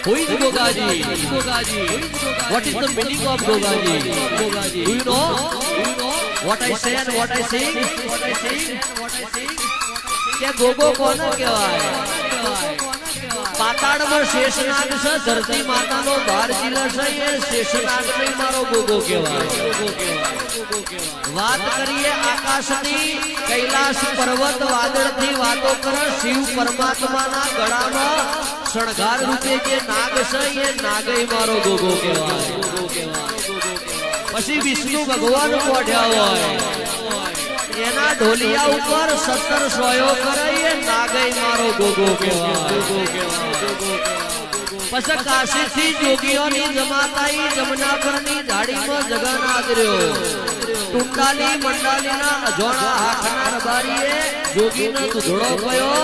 Who is Gogaji? What is the meaning of Gogaji? Do you know what I say and what I sing? क्या गोगो कौन कहवाय? पाताड़ में शेषनाग से धरती माता no भार जिला से ये शेषनाग में मारो गोगो कहवाय. बात करिए आकाश नी कैलाश पर्वत वादळ थी वातो कर शिव परमात्मा ना गळा में शणगार रूपे जे नाग से ये नागई मारो गोगो कहवाय. પછી વિષ્ણુ ભગવાન પોઢ્યા હોય એના ઢોલિયા ઉપર 17 સોયો કરે એ નાગઈ મારો ગોગો કહેવાય. પછી કાશી થી જોગીઓની જમાતાઈ જમનાપરની ઝાડીમાં જગન આદર્યો. ટુંડાલી મંડાલીના અજોણા હાથના રબારીએ જોગીનો દુધડો કયો.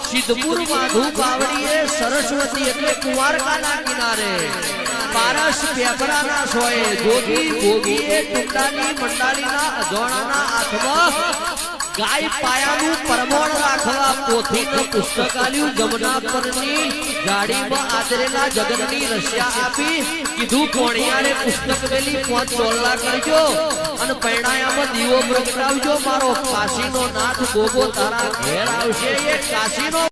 સિદ્ધપુર માધુ પાવડીએ સરસ્વતી એટલે કુંવારકાના કિનારે પારસ પેપરાના સોએ જોગી ભોગીએ ટુંડાલી મંડાલીના અજોણાના હાથમાં ગાય પાયાનું પરમોણ રાખવા પોથીનું પુસ્તક આલ્યું. જમનાપરની ગાડીમાં આદરેલા જગતની રસ્યા આપી કીધું કોણિયારે પુસ્તક મેલી 5 ચોલ્લા કરજો અને પૈણાયામાં દીવો પ્રગટાવજો. મારો કાશીનો નાથ ગોગો તારા ઘેર આવશે. એ કાશીનો